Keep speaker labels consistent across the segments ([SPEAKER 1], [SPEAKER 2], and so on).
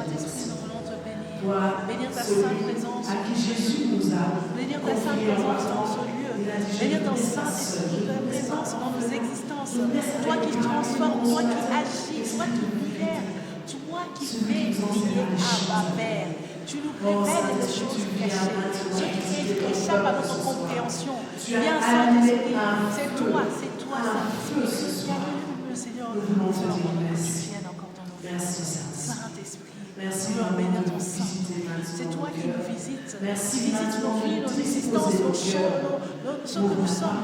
[SPEAKER 1] Saint-Esprit, nous voulons te bénir.
[SPEAKER 2] Toi,
[SPEAKER 1] Bénir ta sainte présence.
[SPEAKER 2] à qui Jésus nous a
[SPEAKER 1] Bénir ta sainte présence dans ce lieu. Bénir ton Saint-Esprit, ta présence dans nos existences. Toi qui transformes, toi qui agis, toi qui libères, toi qui fais briller Abba Père. Tu nous révèles les choses cachées, ce qui échappe à notre compréhension. Viens, Saint-Esprit, c'est toi, Saint-Esprit. Alléluia, Seigneur, nous voulons te dire merci. Tu viennes encore dans nos vies.
[SPEAKER 2] Merci, Saint-Esprit. Merci
[SPEAKER 1] Nous
[SPEAKER 2] pour
[SPEAKER 1] bénir ton
[SPEAKER 2] nous
[SPEAKER 1] Saint.
[SPEAKER 2] visiter
[SPEAKER 1] C'est toi qui nous visites,
[SPEAKER 2] Merci
[SPEAKER 1] qui visites nos vies, nos existences, nos choses, ce que nous sommes.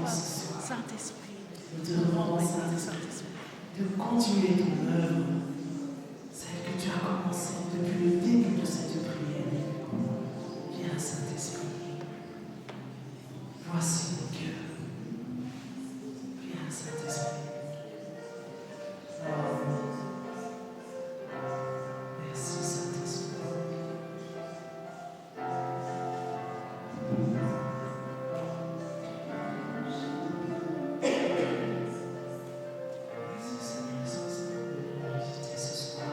[SPEAKER 1] Saint-Esprit,
[SPEAKER 2] nous te demandons,
[SPEAKER 1] Saint-Esprit,
[SPEAKER 2] de continuer ton œuvre, celle que tu as commencée depuis le début de cette prière. Viens, Saint-Esprit. Voici nos cœurs. Viens, Saint-Esprit. Merci, Saint-Esprit. Merci, Seigneur, de nous visiter ce soir.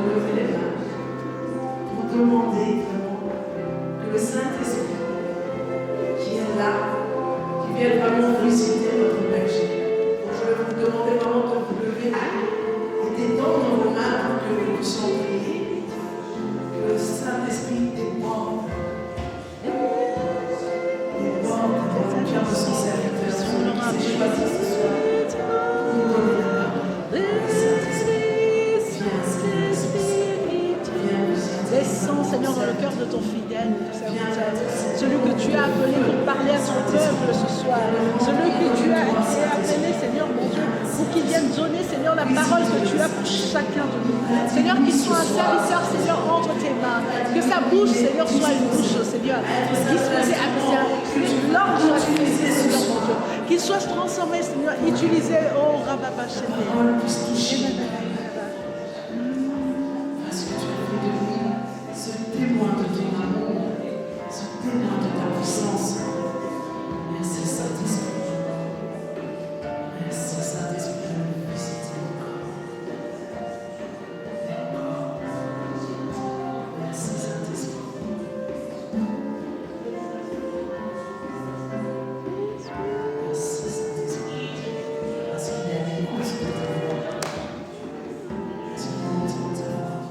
[SPEAKER 2] lever les mains pour demander vraiment que le Saint-Esprit qui est là, qui vient vraiment visiter notre berger. Donc, je vais vous demander vraiment de vous lever et d'étendre vos mains pour que nous puissions prier. Que le Saint-Esprit déborde. Déborde dans le cœur de son serviteur, celui qui s'est choisi ce soir pour nous donner la parole.
[SPEAKER 1] Descends, Seigneur, dans le cœur de ton fidèle, celui que tu as appelé pour parler à ton peuple ce soir, celui que tu as appelé, Seigneur, mon Dieu, pour qu'il vienne donner, Seigneur, la parole que tu as pour chacun de nous. Seigneur, qu'il soit un serviteur, Seigneur, entre tes mains, que sa bouche, Seigneur, soit une bouche, Seigneur, disposée à bien, que une langue soit utilisée, Seigneur, mon Dieu, qu'il soit transformé, Seigneur, utilisé, oh, Rababa, Seigneur.
[SPEAKER 2] Témoin de ton amour, ce témoin de ta puissance. Merci Saint-Esprit. Merci Saint-Esprit de nous visiter encore. Merci Saint-Esprit. Merci Saint-Esprit. Parce qu'il est immense de ta voix. Parce qu'il est immense de ta voix.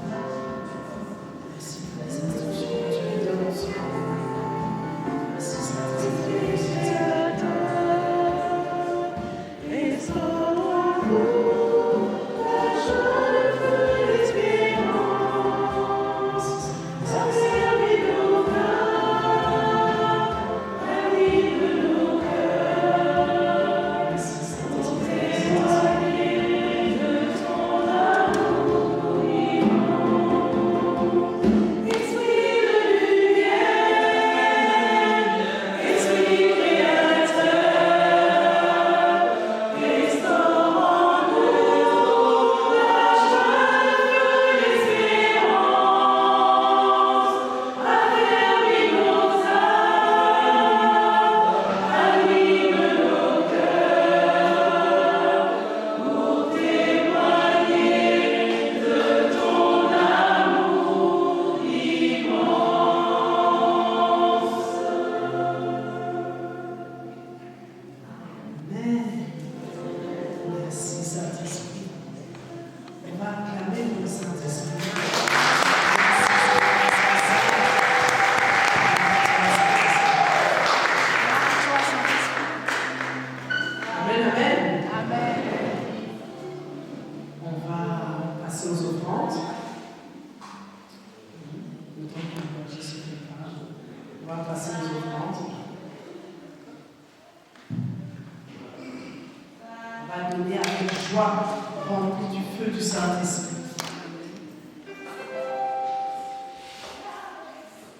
[SPEAKER 2] Rempli du feu du Saint-Esprit.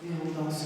[SPEAKER 2] Et on danse.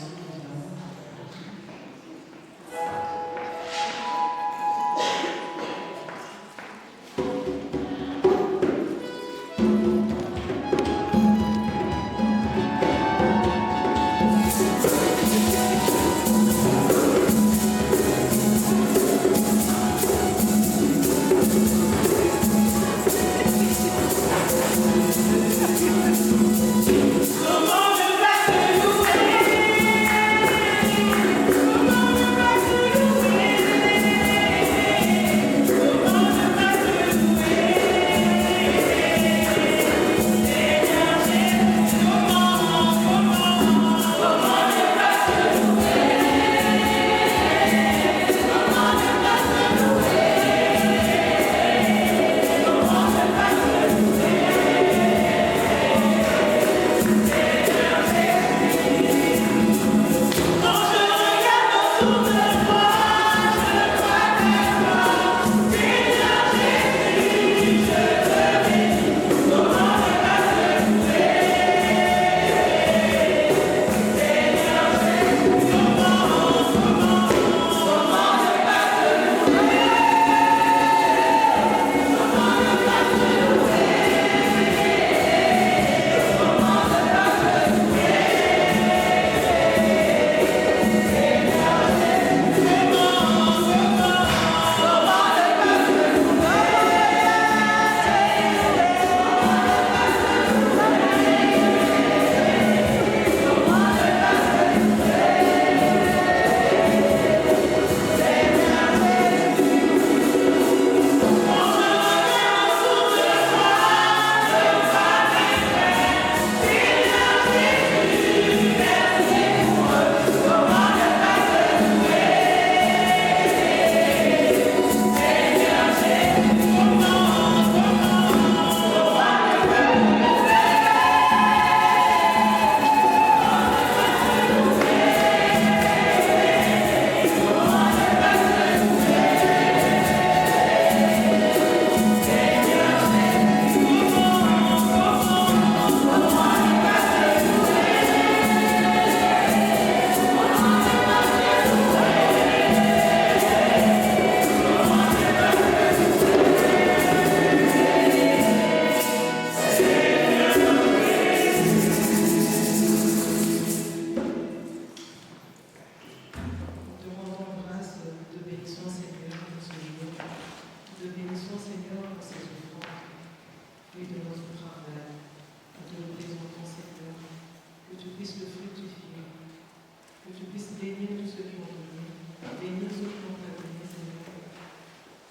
[SPEAKER 2] puisses le fructifier, que tu puisses bénir tous ceux qui ont donné, bénir ceux qui ont donné, Seigneur.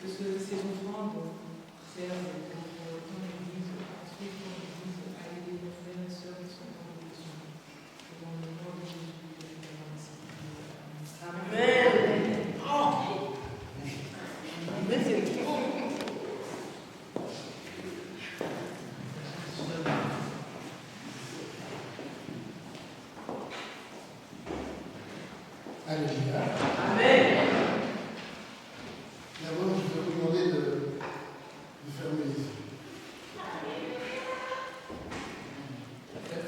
[SPEAKER 2] Que ces offrandes servent pour ton Église, ensuite ton Église, à aider nos frères et sœurs qui sont dans le besoin. Dans le nom de Jésus, Amen. Oh. Merci.
[SPEAKER 3] Alléluia.
[SPEAKER 2] Amen.
[SPEAKER 3] D'abord, je vais vous demander de fermer les yeux.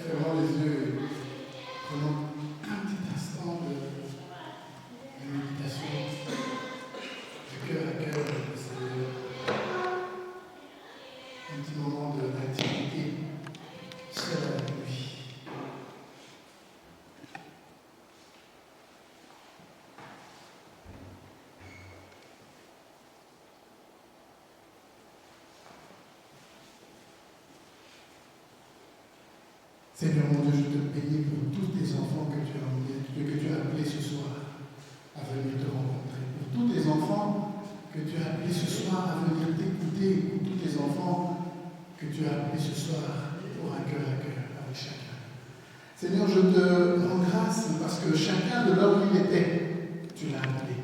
[SPEAKER 3] Fermons les yeux et prenons un petit instant de méditation du cœur à cœur avec le Seigneur. Un petit moment d'intimité seul avec lui. Seigneur mon Dieu, je te bénis pour tous tes enfants que tu as appelés ce soir à venir te rencontrer. Pour tous tes enfants que tu as appelés ce soir à venir t'écouter. Pour tous tes enfants que tu as appelés ce soir pour un cœur à cœur avec chacun. Seigneur, je te rends grâce parce que chacun de là où il était, tu l'as appelé.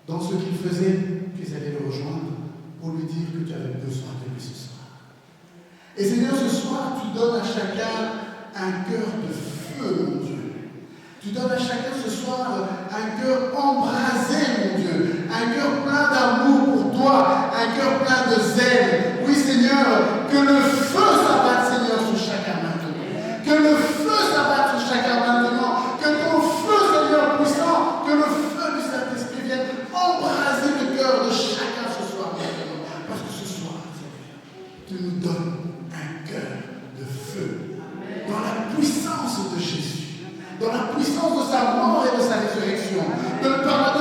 [SPEAKER 3] Dans ce qu'il faisait, tu es allé le rejoindre pour lui dire que tu avais besoin de lui ce soir. Et Seigneur, ce soir, tu donnes à chacun un cœur de feu, mon Dieu. Tu donnes à chacun ce soir un cœur embrasé, mon Dieu. Un cœur plein d'amour pour toi. Un cœur plein de zèle. Oui, Seigneur, que le feu s'abatte, Seigneur, sur chacun maintenant. Que le feu s'abatte sur chacun maintenant. Que ton feu, Seigneur puissant, que le feu du Saint-Esprit vienne embraser le cœur de chacun ce soir maintenant. Parce que ce soir, Seigneur, tu nous donnes un cœur de feu. Dans la puissance de Jésus, dans la puissance de sa mort et de sa résurrection, dans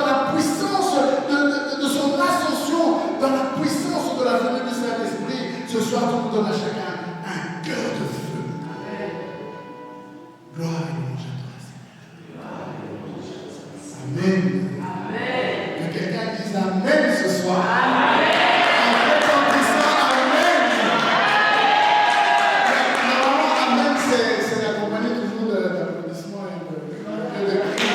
[SPEAKER 3] la puissance de son ascension, dans la puissance de la venue du Saint-Esprit, ce soir, tu nous donnes à chacun un cœur de feu. Gloire et louange à toi, Seigneur. Amen. Amen. Que quelqu'un dise Amen ce soir. Amen. C'est accompagné toujours d'applaudissements et de cris.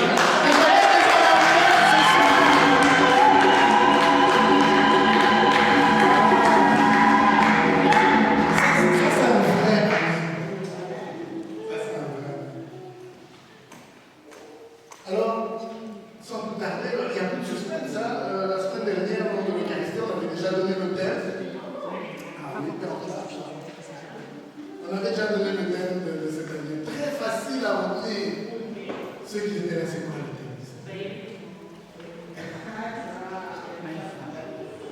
[SPEAKER 3] Ça, c'est un vrai amen. Ça, c'est un vrai amen. Alors, sans plus tarder, il y a plus de suspense. La semaine dernière, lors de l'Eucharistie, on avait déjà donné le thème. Ah oui, on avait déjà donné le thème de cette année. Très facile à retenir. Ceux qui étaient là, c'est quoi le thème?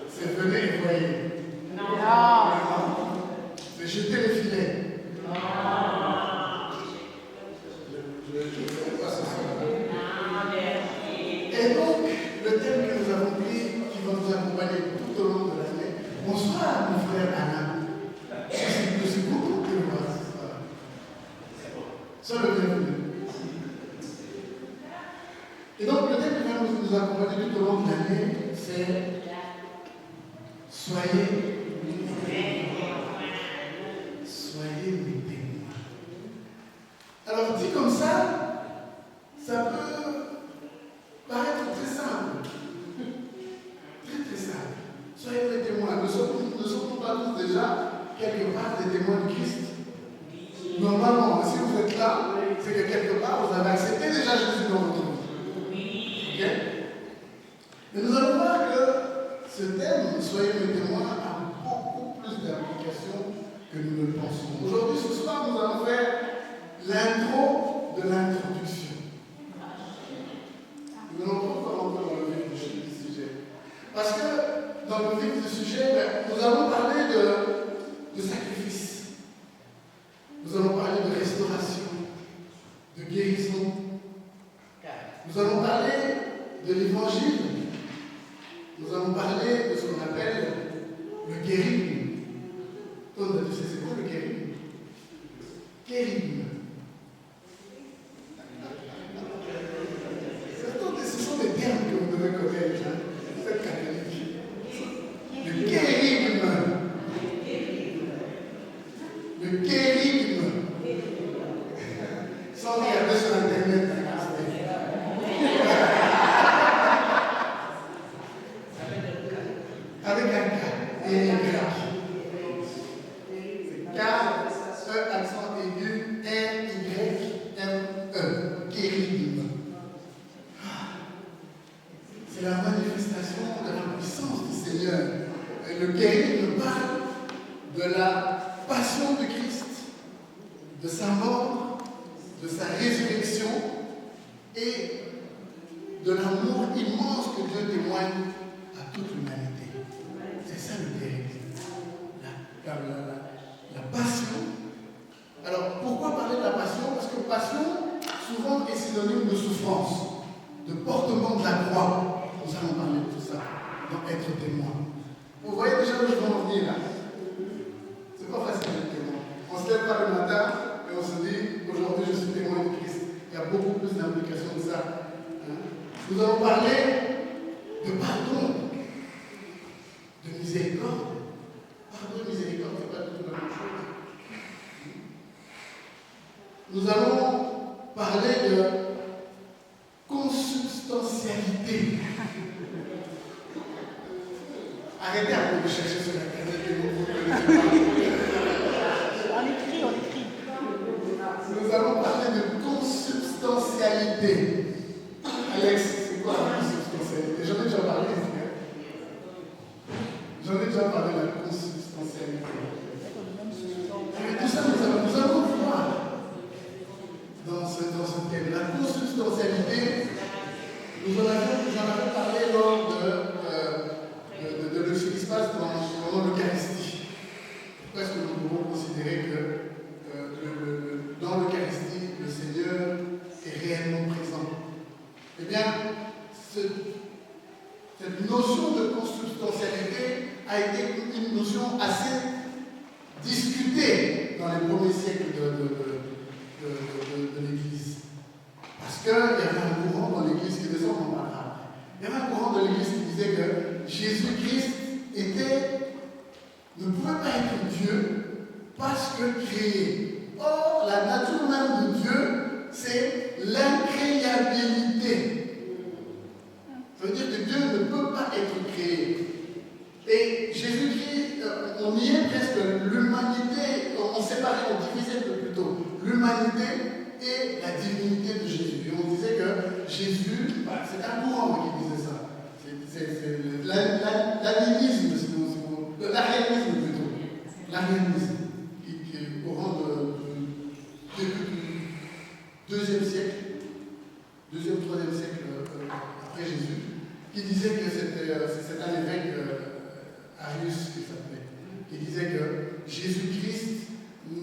[SPEAKER 3] C'est venez et voyez. Non. C'est jeter les filets. Non. Je ne sais pas ce soir. Et donc, le thème que nous avons pris, qui va nous accompagner tout au long de l'année. Bonsoir, mon frère Alain. Je suis beaucoup de te voir ce soir. Sois le bienvenu. Et donc, le thème qui va nous accompagner tout au long de l'année, c'est soyez mes témoins. Alors, dit comme ça peut paraître très simple. Très très simple. Soyez mes témoins. Ne sommes-nous pas tous déjà quelque part des témoins de Christ? Normalement, si vous êtes là, c'est que quelque part vous avez accepté déjà Jésus dans votre vie. Ok? Mais nous allons voir que ce thème, soyez mes témoins, a beaucoup plus d'applications que nous ne le pensons. Aujourd'hui, ce soir, nous allons faire l'intro de l'introduction. Nous allons pas rentrer dans le vif du sujet. Parce que dans le vif du sujet, nous allons parler de sacrifice. Nous allons parler de restauration, de guérison. Nous allons parler de l'évangile. Nous allons parler de ce qu'on appelle le guérime. Tu sais, c'est quoi le guérime? Guérime. kérigme. Sans regarder sur Internet. Avec un K et un Y. K, E, accent aigu, R, Y, M, E. Kérigme. C'est la manifestation de la puissance du Seigneur. Et le kérigme parle de la passion de Christ, de sa mort, de sa résurrection et de l'amour immense que Dieu témoigne à toute l'humanité. C'est ça le kérigme. La passion. Alors, pourquoi parler de la passion? Parce que passion, souvent, est synonyme de souffrance, de portement de la croix. Nous allons parler de tout ça, dans être témoin. Vous voyez déjà où je veux en venir là? C'est pas facile d'être témoin. On se lève pas le matin et on se dit, aujourd'hui je suis témoin de Christ. Il y a beaucoup plus d'implications que ça. Nous allons parler de pardon, de miséricorde. Pardon et miséricorde, c'est pas du tout la même chose. Nous allons parler de consubstantialité. Arrêtez un peu de chercher sur Internet les mots que vous connaissez pas.
[SPEAKER 1] On écrit.
[SPEAKER 3] Nous allons parler de consubstantialité. Alex, c'est quoi la consubstantialité? J'en ai déjà parlé. J'en ai déjà parlé de la consubstantialité. Mais tout ça, nous allons voir dans ce thème. La consubstantialité, j'en avais parlé lors de ce qui se passe pendant l'Eucharistie. Pourquoi est-ce que nous pouvons considérer que dans l'Eucharistie, le Seigneur est réellement présent? Eh bien, cette notion de consubstantialité a été une notion assez discutée dans les premiers siècles de l'Église. Parce qu'il y avait un courant dans l'Église qui descend, on en parlera après. Il y avait un courant de l'Église qui disait que Jésus-Christ ne pouvait pas être Dieu parce que créé. Or, la nature même de Dieu, c'est l'incréabilité. Ça veut dire que Dieu ne peut pas être créé. Et Jésus-Christ, on y est presque, l'humanité, on séparait, on divisait plutôt l'humanité et la divinité de Jésus. Et on disait que Jésus, c'est un courant qui disait ça. C'est l'animisme, l'arianisme plutôt. L'arianisme, qui est au courant du 2e siècle, 2e, 3e siècle après Jésus, qui disait que c'est un évêque, Arius qui s'appelait, qui disait que Jésus-Christ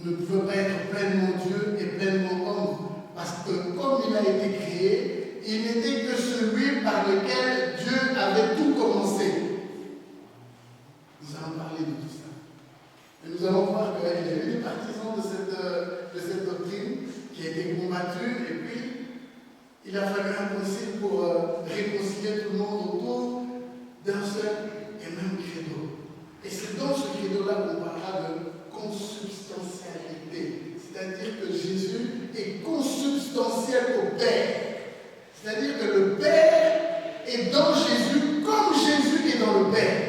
[SPEAKER 3] ne pouvait pas être pleinement Dieu et pleinement homme, parce que comme il a été créé, il n'était que celui par lequel Dieu avait tout commencé. Nous allons parler de tout ça. Et nous allons voir qu'il y avait des partisans de cette doctrine qui a été combattue, et puis il a fallu un concile pour réconcilier tout le monde autour d'un seul et même credo. Et c'est dans ce credo-là qu'on parlera de consubstantialité. C'est-à-dire que Jésus est consubstantiel au Père. C'est-à-dire que le Père est dans Jésus comme Jésus est dans le Père.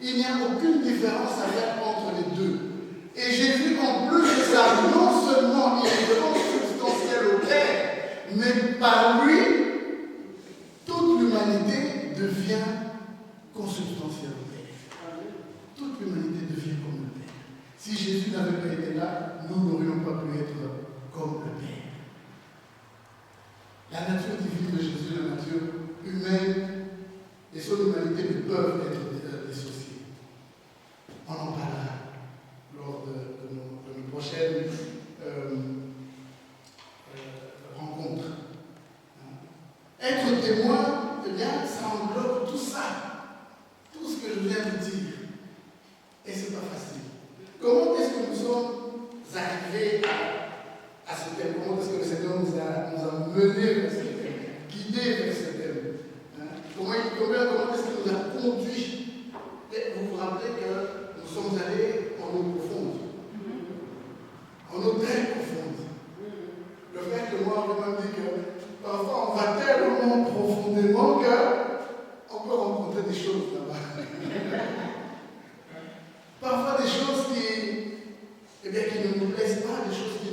[SPEAKER 3] Il n'y a aucune différence à faire entre les deux. Et Jésus, en plus de ça, non seulement il est consubstantiel au Père, mais par lui, toute l'humanité devient consubstantielle au Père. Toute l'humanité devient comme le Père. Si Jésus n'avait pas été là, nous n'aurions pas pu être comme le Père. La nature divine de Jésus, la nature humaine et son humanité ne peuvent être dissociées. On en parlera lors de nos prochaines rencontres. Être témoin, eh bien, ça englobe tout ça. Tout ce que je viens de dire. Et ce n'est pas facile. Comment est-ce que nous sommes arrivés à ce thème? Comment est-ce que le Seigneur nous a menés vers ce thème, guidés vers ce thème? Comment est-ce qu'il nous a conduits? Et vous vous rappelez que nous sommes allés en en eau profonde. En eau très profonde. Le frère que moi, on m'a dit que parfois on va tellement profondément qu'on peut rencontrer des choses là-bas. Parfois des choses qui ne nous plaisent pas, des choses qui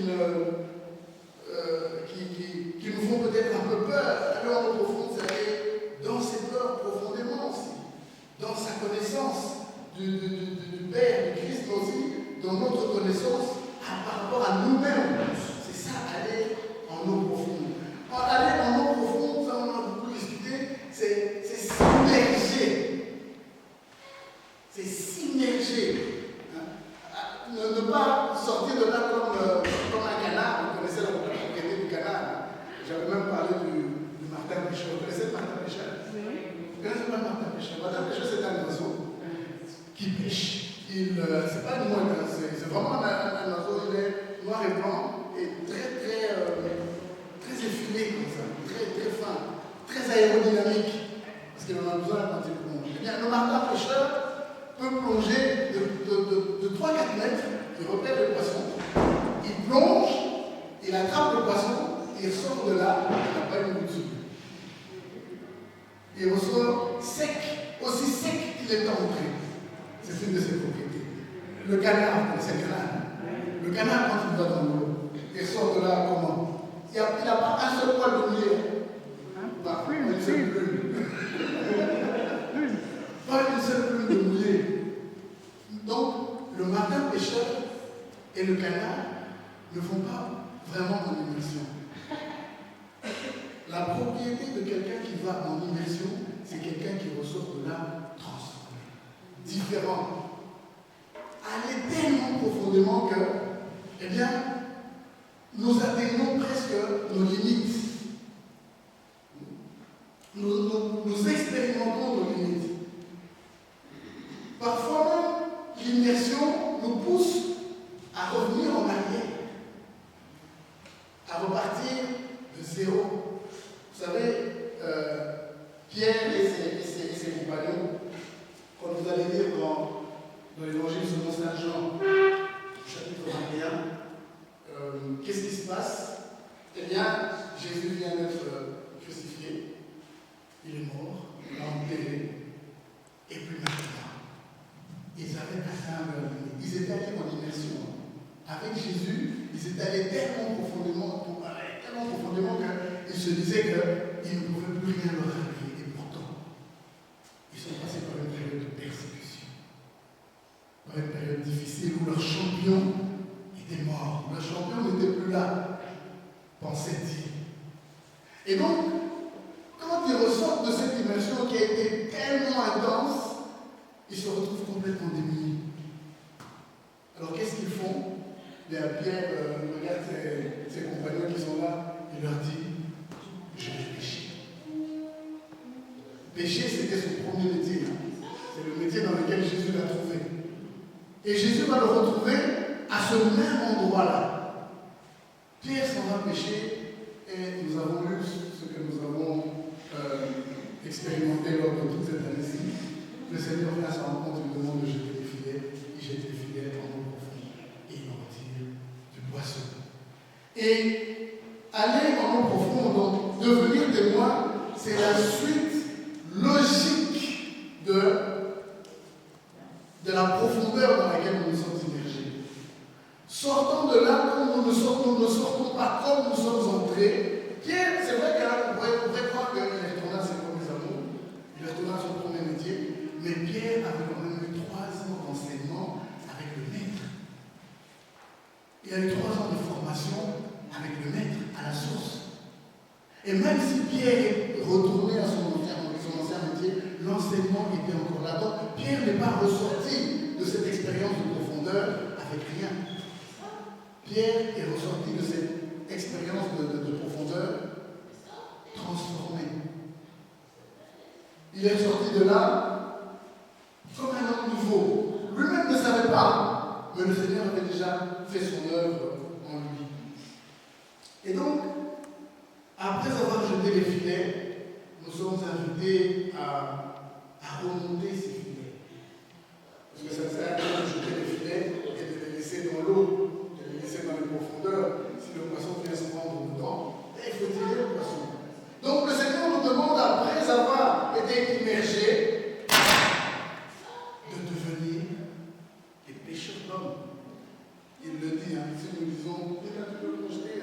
[SPEAKER 3] nous font peut-être un peu peur. Aller en eau profonde, c'est aller dans ses peurs profondément aussi, dans sa connaissance du Père, du Christ, mais aussi dans notre connaissance par rapport à nous-mêmes. C'est ça, aller en eau profonde. Aller en eau profonde, ça on a beaucoup discuté, c'est s'immerger. C'est s'immerger. Hein? Ne pas sortir de là comme un canard. Vous connaissez la propriété du canard. J'avais même parlé du martin pêcheur. Vous connaissez le martin pêcheur? Vous connaissez pas le martin pêcheur? Le martin pêcheur, c'est un oiseau qui pêche. C'est pas une mouette, c'est vraiment un oiseau, il est noir et blanc et très effilé comme ça, très fin, très aérodynamique, parce qu'il en a besoin quand il plonge. Eh bien, le martin pêcheur peut plonger de 3-4 mètres, il repère le poisson, il plonge, il attrape le poisson, il ressort de là, il n'a pas une goutte d'eau. Il ressort sec, aussi sec qu'il est entré. C'est une de ses propriétés. Le canard, c'est le canard. Le canard, quand il va dans l'eau, il sort de là comment? Il n'a pas un seul poil de mouillé. Pas une seule plume. Pas une seule plume de mouillé. Donc, le martin pêcheur et le canard ne vont pas vraiment en immersion. La propriété de quelqu'un qui va en immersion, c'est quelqu'un qui ressort de là transformé, différent. Aller tellement profondément que, eh bien, nous atteignons presque nos limites. Nous expérimentons nos limites. Parfois même, l'immersion nous pousse à revenir en arrière, à repartir de zéro. Vous savez, Pierre et ses compagnons, quand vous allez lire dans l'évangile selon Saint Jean, chapitre 21, qu'est-ce qui se passe? Eh bien, Jésus vient d'être crucifié, il est mort, il est enterré, et puis maintenant, ils avaient atteint leur limite. Ils étaient allés en immersion. Avec Jésus, ils étaient allés tellement profondément qu'ils se disaient qu'ils ne pouvaient plus rien leur arriver. Et pourtant, ils sont passés par une période de persécution, par une période difficile où leur champion était mort, où leur champion n'était plus là, pensait-il. Et donc, quand ils ressortent de cette immersion qui a été tellement intense, ils se retrouvent complètement démunis. Alors qu'est-ce qu'ils font? Bien, Pierre regarde ses compagnons qui sont là, il leur dit, je vais pécher. Pécher, c'était son premier métier. C'est le métier dans lequel Jésus l'a trouvé. Et Jésus va le retrouver à ce même endroit-là. Pierre s'en va pécher, et nous avons lu ce que nous avons expérimenté lors de toute cette année-ci. Le Seigneur vient à sa rencontre, il demande de jeter des filets, il jette les filets en eau profonde et il en retire du poisson. Et aller en eau profonde, donc devenir témoin, c'est la suite logique de la profondeur dans laquelle nous nous sommes immergés. Sortant de là, comme nous ne sortons pas comme nous sommes entrés. Pierre, c'est vrai qu'on pourrait croire qu'il est retourné à ses premiers amours, il est retourné à son premier métier. Mais Pierre avait quand même eu 3 ans d'enseignement avec le maître. Il a eu 3 ans de formation avec le maître à la source. Et même si Pierre est retourné à son ancien métier, l'enseignement était encore là. Donc Pierre n'est pas ressorti de cette expérience de profondeur avec rien. Pierre est ressorti de cette expérience de profondeur transformé. Il est sorti de là comme un homme nouveau. Lui-même ne savait pas, mais le Seigneur avait déjà fait son œuvre en lui. Et donc, après avoir jeté les filets, nous sommes invités à remonter ces filets. Parce que ça ne sert à rien de jeter les filets si nous disons, peut-être tu peux projeter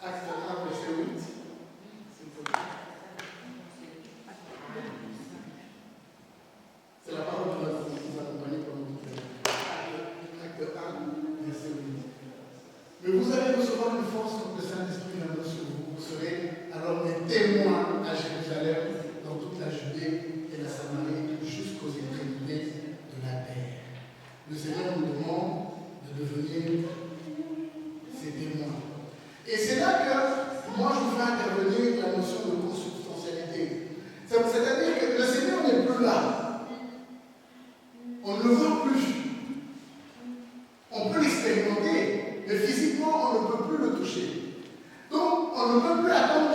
[SPEAKER 3] Acte 1, verset 8, s'il te plaît. C'est la parole qui va nous accompagner pendant toute la Acte 1, verset 8. Mais vous allez recevoir une force quand le Saint-Esprit viendra sur vous. Vous serez alors mes témoins à Jérusalem, dans toute la Judée et la Samarie, jusqu'aux extrémités de la terre. Le Seigneur nous demande de devenir ses témoins. Et c'est là que moi je vous fais intervenir la notion de consubstantialité. C'est-à-dire que le Seigneur n'est plus là. On ne le voit plus. On peut l'expérimenter, mais physiquement, on ne peut plus le toucher. Donc, on ne peut plus attendre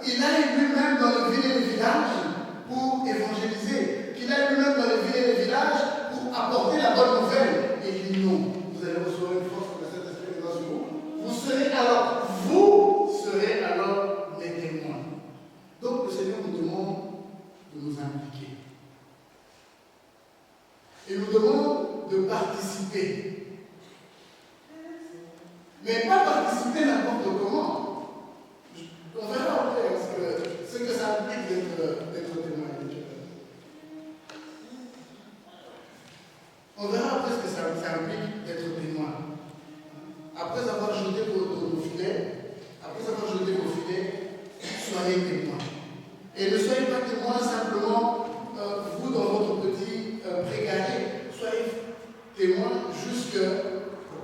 [SPEAKER 3] qu'il aille lui-même dans les villes et les villages pour évangéliser, qu'il aille lui-même dans les villes et les villages pour apporter la bonne nouvelle. Et il dit non, vous allez recevoir une force comme le Saint-Esprit dans vous. Vous serez alors mes témoins. Donc, le Seigneur nous demande de nous impliquer. Il nous demande de participer. Mais pas participer n'importe comment. On verra après ce que ça implique d'être témoin. On verra après ce que ça implique d'être témoin. Après avoir jeté vos filets, soyez témoins. Et ne soyez pas témoins simplement, vous dans votre petit précaré. Soyez témoins jusqu'aux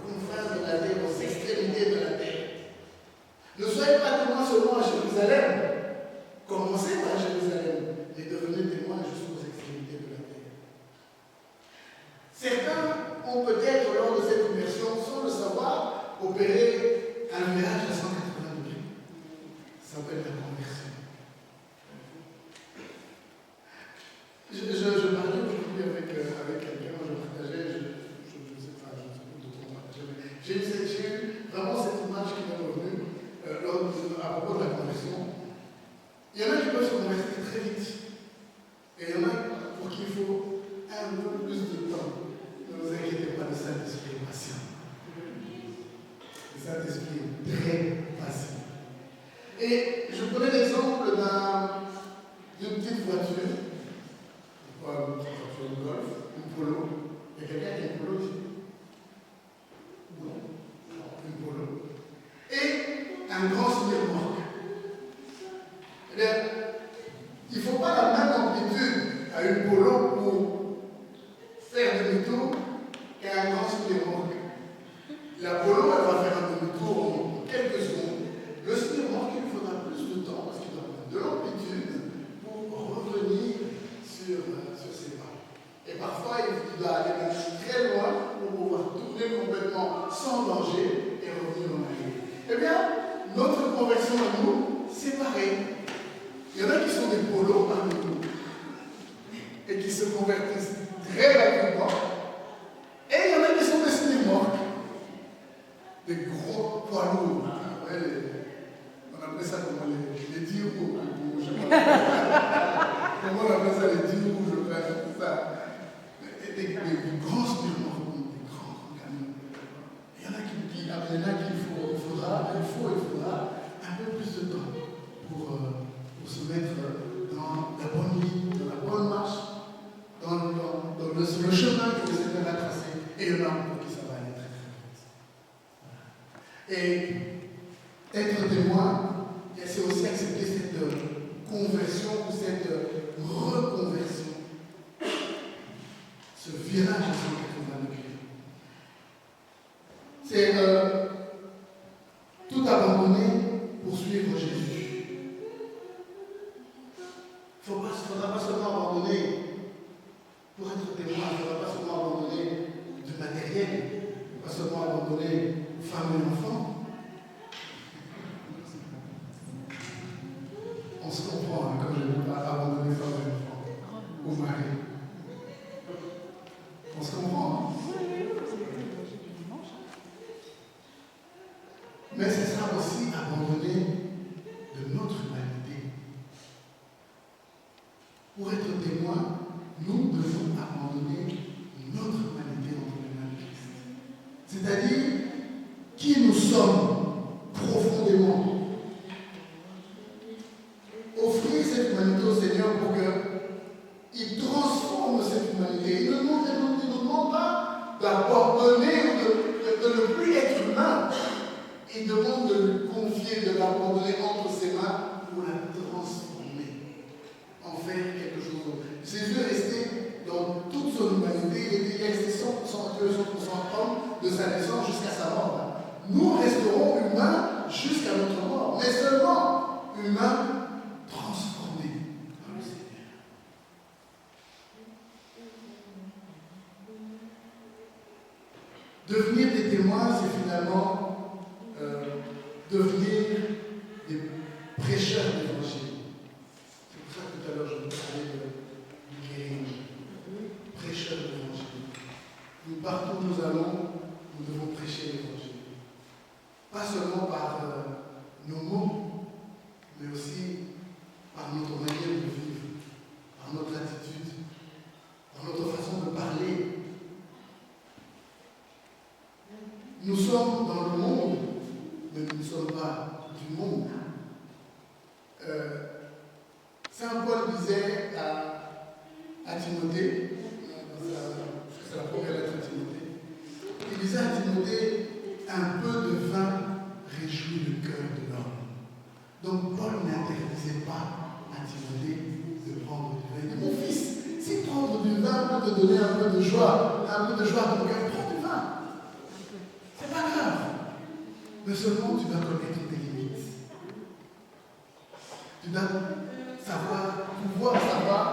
[SPEAKER 3] confins de la terre, aux extrémités de la terre. Ne soyez pas témoins seulement à Jérusalem. Commencez par Jérusalem, mais devenez témoins jusqu'aux extrémités de la terre. Certains ont peut-être, lors de cette immersion, sans le savoir, opéré un virage à 180 degrés. Ça s'appelle la conversion. Je parlais aujourd'hui avec quelqu'un, je partageais, je ne sais pas de quoi partager, mais j'ai eu vraiment cette image qui m'est revenue à propos de la conversion. Il y en a qui peuvent se convertir très vite. Et il y en a pour qui il faut un peu plus de temps. Ne vous inquiétez pas, le Saint-Esprit est patient. Le Saint-Esprit est très patient. Et je prenais l'exemple d'une petite voiture. Une voiture de golf, une polo. Il y a quelqu'un qui a une polo ici? Non, une polo. Et un grand semi-remorque. Eh bien, il ne faut pas la même amplitude à une polo pour faire demi-tour qu'à un grand semi-remorque. La polo, elle va faire un demi-tour en quelques secondes. Le semi-remorque, il faudra plus de temps parce qu'il doit prendre de l'amplitude pour revenir sur ses pas. Et parfois, il doit aller même très loin pour pouvoir tourner complètement sans danger et revenir en arrière. Eh bien, notre conversion à nous, c'est pareil. Il y en a qui sont des polos parmi nous et qui se convertissent très rapidement. Et il y en a qui sont des semi-remorques, des gros poids lourds. Ouais, on appelle ça comment les 10 roues. Comment on appelle ça les 10 roues, je crois, c'est ça. Des grands semi-remorques, des grands camions. Il y en a il faudra un peu plus de temps pour se mettre dans la bonne ligne, dans la bonne marche, dans le chemin que le Seigneur a tracé. Et il y en a pour qui ça va aller très très vite. Et être témoin, c'est aussi accepter cette conversion ou cette reconversion. Ce virage à 180 degrés. C'est tout abandonner pour suivre Jésus. Il ne faudra pas seulement abandonner pour être témoin, il ne faudra pas seulement abandonner du matériel, il ne faut pas seulement abandonner femme et enfants. On se comprend, hein, comme je ne veux pas abandonner femme et enfants, au mari. On se comprend, hein? Mais ce sera aussi abandonner de notre humanité. Pour être témoin, nous devons abandonner notre humanité entre les mains de Christ. C'est-à-dire qui nous sommes profondément. Offrir cette humanité au Seigneur pour qu'il transforme cette humanité. Il ne nous demande pas d'abandonner ou de ne plus être humain. Il demande de lui confier, de l'abandonner entre ses mains pour la transformer, en faire quelque chose d'autre. Jésus est resté dans toute son humanité, il est resté 100% Dieu, 100% homme de sa naissance jusqu'à sa mort. Nous resterons humains jusqu'à notre mort, mais seulement humains transformés par le Seigneur. Devenir des témoins, c'est finalement devenir des prêcheurs d'évangile. C'est pour ça que tout à l'heure je vous parlais du guérir. Prêcheurs d'évangile. Nous partout où nous allons, nous devons prêcher l'évangile. Pas seulement par nos mots, mais aussi par notre manière de vivre, par notre attitude, par notre façon de parler. Nous sommes dans le monde, mais nous ne sommes pas du monde. Saint Paul disait à Timothée, c'est la première lettre à Timothée, il disait à Timothée, un peu de vin réjouit le cœur de l'homme. Donc Paul n'interdisait pas à Timothée de prendre du vin. Il dit, mon fils, si prendre du vin peut te donner un peu de joie à ton cœur, prends du vin. C'est pas grave. Mais seulement tu dois connaître tes limites. Tu dois pouvoir savoir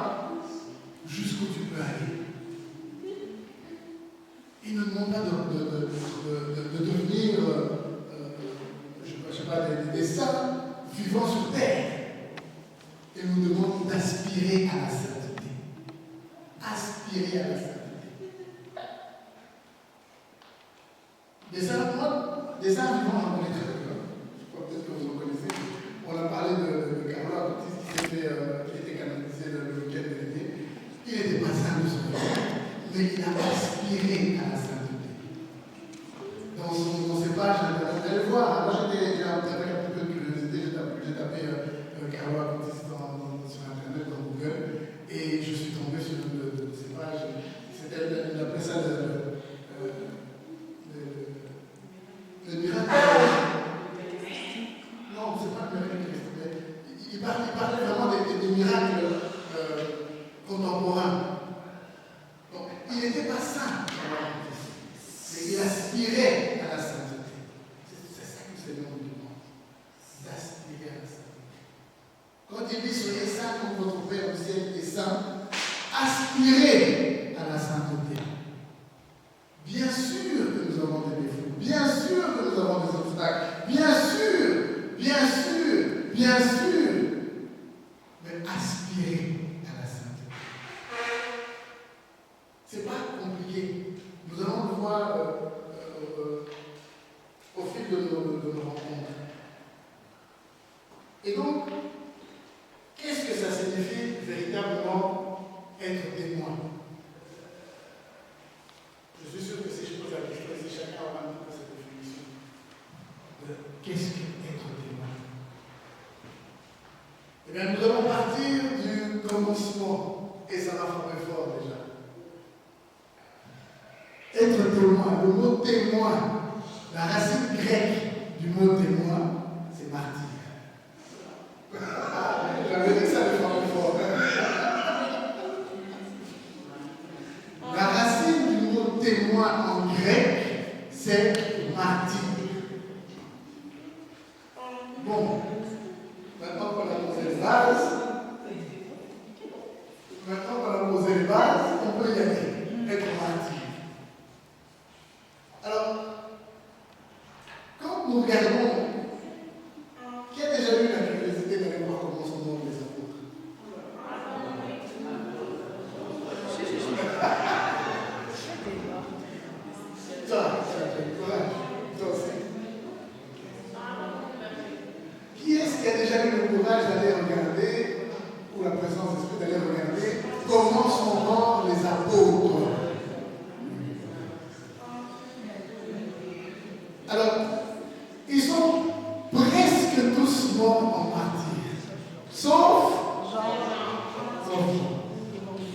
[SPEAKER 3] jusqu'où tu peux aller. Il ne demande pas de devenir, je sais pas, des saints vivant sur terre. Il nous demande d'aspirer à la sainteté. Aspirer à la sainteté. Des saints vivants, on connaît très bien. Je crois peut-être que vous en connaissez. On a parlé de Carlo Acutis qui était canonisé le week-end dernier. Il n'était pas saint de son vivant, mais il a aspiré à la sainteté. Dans ses pages, allez voir. Moi, j'avais un petit peu de curiosité. J'ai tapé Carlo Acutis sur Internet, dans Google, et je suis tombé sur une de ses pages. Il appelait ça le miracle. Non, c'est pas le miracle Christ, mais il parlait vraiment des miracles contemporains. Donc, il n'était pas saint, mais il aspirait à la sainteté. C'est ça que le Seigneur nous demande, d'aspirer à la sainteté. Quand il dit soyez saints comme votre Père au ciel est saint, aspirez à la sainteté. Bien sûr que nous avons des défauts, bien sûr que nous avons des obstacles, bien sûr, mais aspirer à la sainteté. C'est pas compliqué. Nous allons le voir au fil de nos rencontres. Et donc, qu'est-ce que ça signifie véritablement être témoin? Je suis sûr que si je pose la question, si chacun aura un peu cette définition de qu'est-ce qu'être témoin? Eh bien, nous allons partir du commencement, et ça va frapper fort déjà. Être témoin, le mot témoin, la racine grecque du mot témoin, c'est martyr. J'avais dit que ça allait frapper fort. La racine du mot témoin en grec, c'est martyr. Bon, maintenant qu'on a posé les bases, on peut y aller, être martyr. Alors, quand nous regardons, qui a déjà eu la curiosité d'aller voir comment sont morts les apôtres? Toi aussi. Qui est-ce qui a déjà eu le courage d'aller regarder, ou la présence d'esprit d'aller regarder, comment sont morts les apôtres? Alors, ils sont presque tous morts en martyr. Sauf Jean.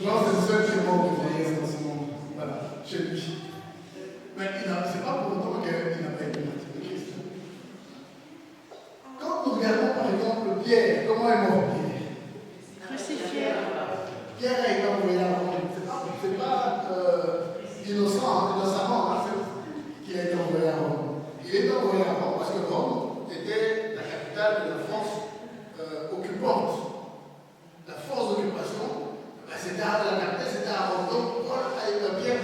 [SPEAKER 3] Jean, c'est le seul qui est mort de vieillesse dans ce monde. Voilà, chez lui. Mais c'est pas pour autant qu'il n'a pas été martyr de Christ. Quand nous regardons par exemple Pierre, comment est mort Pierre?
[SPEAKER 1] Crucifié.
[SPEAKER 3] Pierre a été envoyé à Rome. C'est pas innocemment qu'il a été envoyé à Rome. Il est envoyé à Rome parce que Rome était la capitale de la France occupante. La force d'occupation, c'était à la capitale, c'était à Rome. Donc Pierre,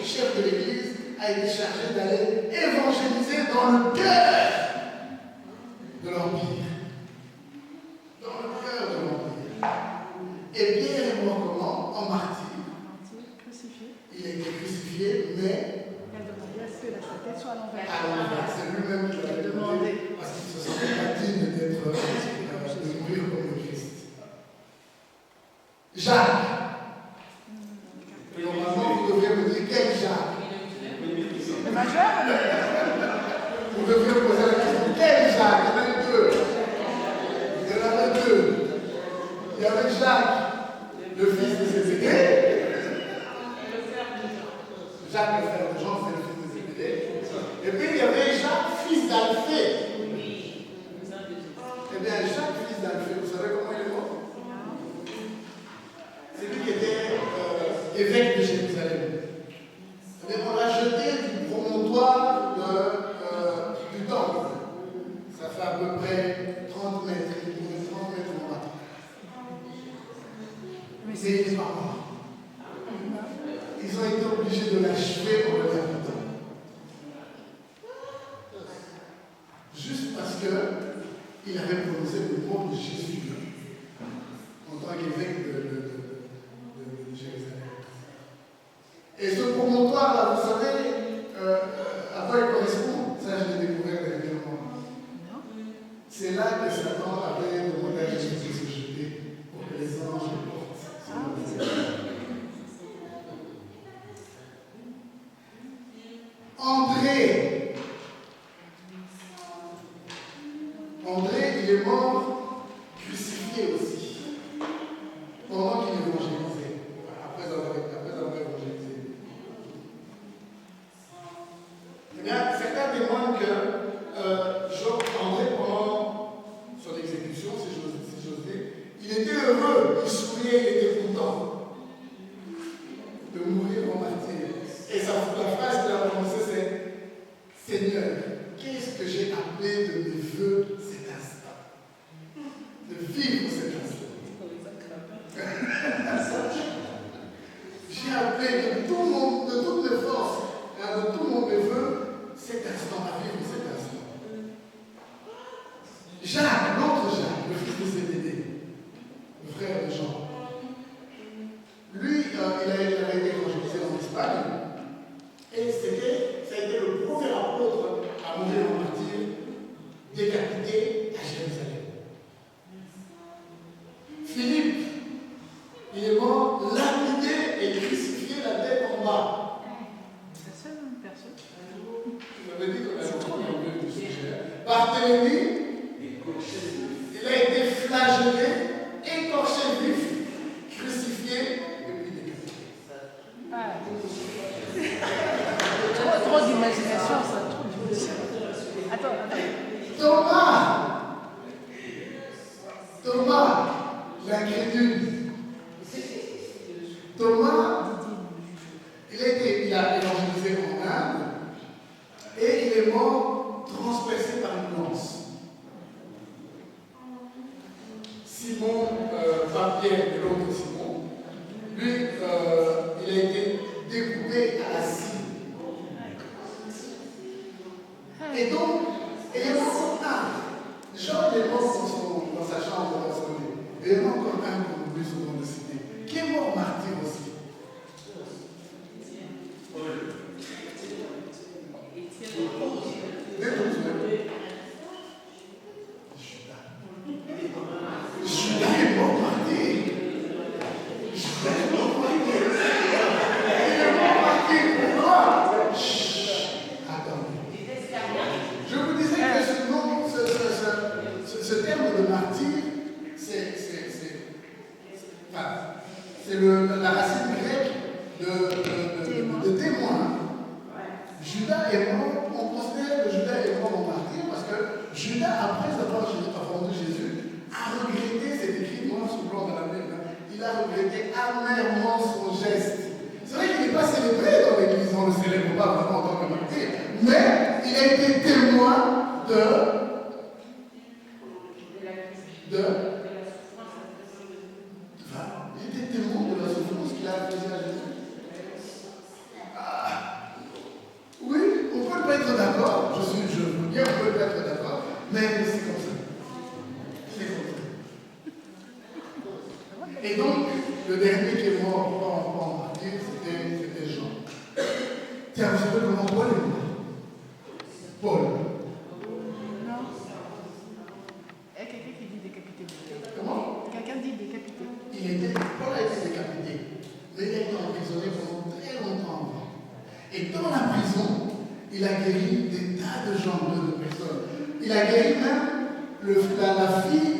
[SPEAKER 3] chef de l'Église, a été chargé d'aller évangéliser dans le cœur de l'Empire. Dans le cœur de l'Empire. Et Pierre est mort comment? En martyr.
[SPEAKER 1] Crucifié.
[SPEAKER 3] Il a été crucifié, mais
[SPEAKER 1] Il a demandé à ce que sa tête soit à l'envers.
[SPEAKER 3] à l'envers. C'est lui-même qui l'a demandé. Parce qu'il ne se sentait pas digne d'être de mourir comme le Christ. Jacques. Normalement, vous devriez me dire quel Jacques?
[SPEAKER 1] Le majeur?
[SPEAKER 3] Vous devriez me poser la question quel Jacques? Il y en avait deux. Il y en avait deux. Il y avait Jacques, le fils de Zébédée. Jacques, le frère de Jean, c'est le fils de Zébédée. Et puis il y avait Jacques, fils d'Alphée. Eh bien, Jacques, fils d'Alphée, vous savez comment il est mort? C'est lui qui était évêque de Jérusalem. Eh bien, on l'a jeté du promontoire du temple. Ça fait à peu près 30 mètres. Il est 30 mètres en bas. Mais il n'est pas mort. Ils ont été obligés de l'achever pour le lapidant. Juste parce qu'il avait prononcé le nom de Jésus en tant qu'évêque de Jérusalem. Et ce promontoire-là, vous savez, à quoi il correspond? Ça, je l'ai découvert dernièrement. C'est là que Satan avait demandé à Jésus de se jeter pour que les anges le portent. André, il est mort crucifié aussi, pendant qu'il évangélisait, après avoir évangélisé. Eh bien, certains témoignent que André, pendant son exécution, si j'ose dire, il était heureux, il souriait, il était content de mourir en martyr. Et la phrase qu'il a prononcée, c'est Seigneur, qu'est-ce que j'ai appelé de mes voeux cet instant? De vivre cet instant. J'ai appelé de toutes mes forces, de tout mon vœux, cet instant, à vivre cet instant. Jacques, l'autre Jacques, le fils de Zébédée, le frère de Jean, lui, il avait été évangélisé en Espagne. Et ça a été le premier apôtre à mourir en martyr, décapité à Jérusalem. Philippe, il est mort lapidé et crucifié la tête en bas.
[SPEAKER 1] C'est la seule personne.
[SPEAKER 3] Je vous avais dit qu'on avait trop de ce sujet. Barthélemy, il a été flagellé, écorché vif, crucifié et puis décapité.
[SPEAKER 1] Trop d'imagination, ça, trop d'imagination. Attends.
[SPEAKER 3] Thomas, l'incrédule. Thomas, il a évangélisé en Inde et il est mort transpercé par une lance. Simon, pas Pierre, mais l'autre Simon, lui, il a été découpé à la scie. Et donc, il est mort en Inde. Jean est mort dans sa chambre dans son lit. Et il y en a encore un qu'on oublie souvent de citer, qui est mort martyr aussi. Judas est mort martyr. Judas est mort martyr. Il est mort martyr. Pourquoi? Chut, attendez. Mais c'est comme ça. C'est comme ça. Et donc, le dernier qui est mort en martyr, c'était Jean. Tiens, vous savez comment Paul est mort? Paul.
[SPEAKER 1] Non. Il y a quelqu'un qui dit décapité.
[SPEAKER 3] Comment?
[SPEAKER 1] Quelqu'un dit décapité.
[SPEAKER 3] Paul a été décapité. Mais il a été emprisonné pendant très longtemps. Et dans la prison, il a guéri des tas de gens, de personnes. Il a guéri même la fille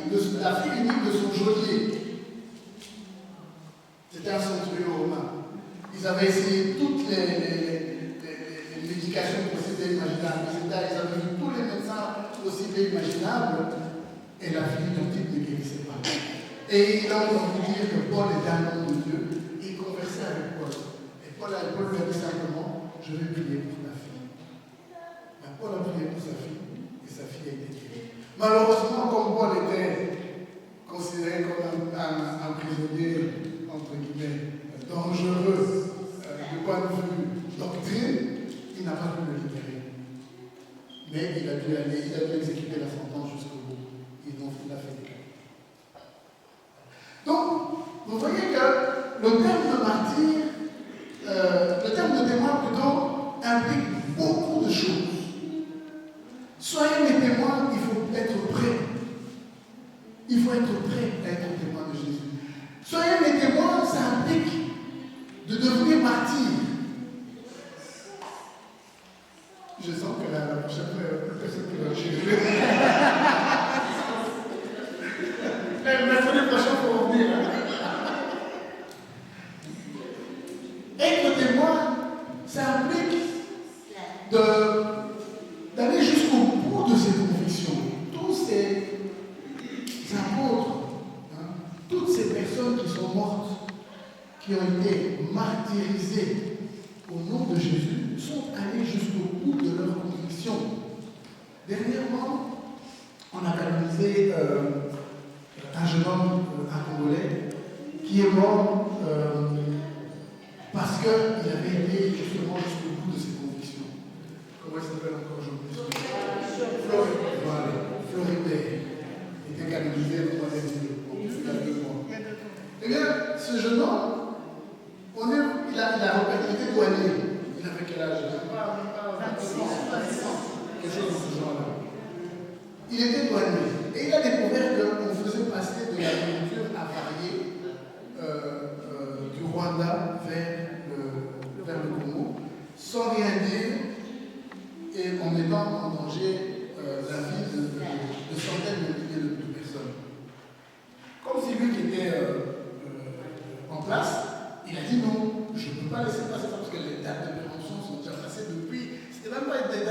[SPEAKER 3] unique de son geôlier. C'était un centurion romain. Ils avaient essayé toutes les médications possibles et imaginables. Ils avaient vu tous les médecins possibles et imaginables. Et la fille identique ne guérissait pas. Et il a entendu dire que Paul était un homme de Dieu. Il conversait avec Paul. Et Paul lui a dit simplement, je vais prier pour ta fille. Ben, Paul a prié pour sa fille. Et sa fille a été guérie. Malheureusement, comme Paul était considéré comme un prisonnier, entre guillemets, dangereux, du point de vue doctrine, il n'a pas pu le libérer. Mais il a dû exécuter la sentence jusqu'au bout. Il l'a fait déclarer. Donc, vous voyez que le terme de martyr, le terme de témoin plutôt, implique beaucoup de choses. Soyez mes témoins, il faut être prêt. Il faut être prêt à être témoin de Jésus. Soyez mes témoins, ça implique de devenir martyr. Je sens que la prochaine personne qui va chez mercredi prochain, il faut revenir. Être témoin, ça implique d'aller jusqu'au bout de ses convictions. Tous ces apôtres, toutes ces personnes qui sont mortes, qui ont été martyrisées au nom de Jésus, sont allées jusqu'au bout de leurs convictions. Dernièrement, on a canonisé un jeune homme, un Congolais, qui est mort parce qu'il avait été justement jusqu'au bout de ses convictions. Comment il s'appelle encore aujourd'hui? Floribert. Il était canonisé le 3e jour, il y a 2 mois. Eh bien, ce jeune homme, il était douanier. Il avait quel âge? 26, quelque chose de ce genre-là. Il était douanier. Et il a découvert qu'on faisait passer de la nourriture avariée du Rwanda vers le Congo, sans rien dire, et en mettant en danger la vie de centaines de milliers de personnes. Comme c'est lui qui était en place, il a dit non, je ne peux pas laisser passer ça parce que les dates de péremption sont déjà passées depuis. C'était même pas les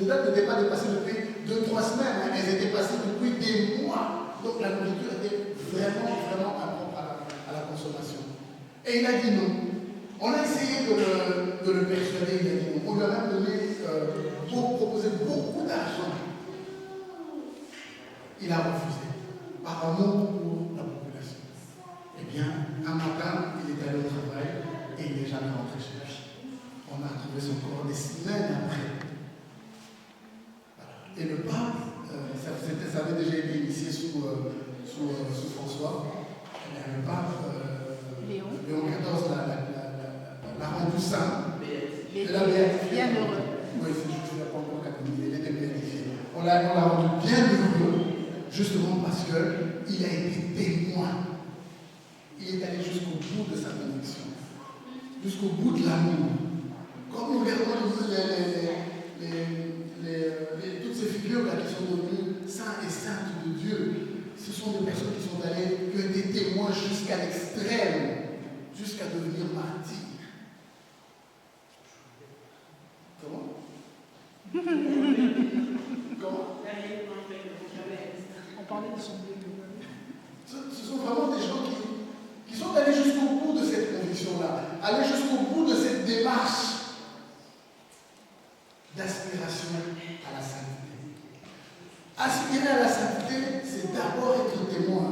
[SPEAKER 3] dates n'étaient pas dépassées depuis 2-3 semaines, hein, elles étaient passées depuis des mois. Donc la nourriture était vraiment impropre à la consommation. Et il a dit non. On a essayé de le persuader, il a dit non. On lui a même donné, proposé beaucoup d'argent. Il a refusé, par amour pour la population. Eh bien, un matin, il est allé au travail et il n'est jamais rentré chez lui. On a trouvé son corps des semaines après. Voilà. Et le pape, ça avait déjà été initié sous François. Et le pape Léon XIV l'a rendu saint. Et l'a béatifié.
[SPEAKER 1] Bien heureux.
[SPEAKER 3] Oui, c'est juste, il n'a pas encore canonisé, il était béatifié. On l'a rendu bien heureux, justement parce qu'il a été témoin. Il est allé jusqu'au bout de sa conviction, jusqu'au bout de l'amour. Quand nous regardons toutes ces figures-là qui sont devenues saints et saintes de Dieu, ce sont des personnes qui ont été témoins jusqu'à l'extrême, jusqu'à devenir martyrs. Comment? Comment?
[SPEAKER 1] On parlait de son Dieu.
[SPEAKER 3] Ce sont vraiment des gens qui sont allés jusqu'au bout de cette conviction-là, aller jusqu'au bout de cette démarche d'aspiration à la sainteté. Aspirer à la sainteté, c'est d'abord être témoin.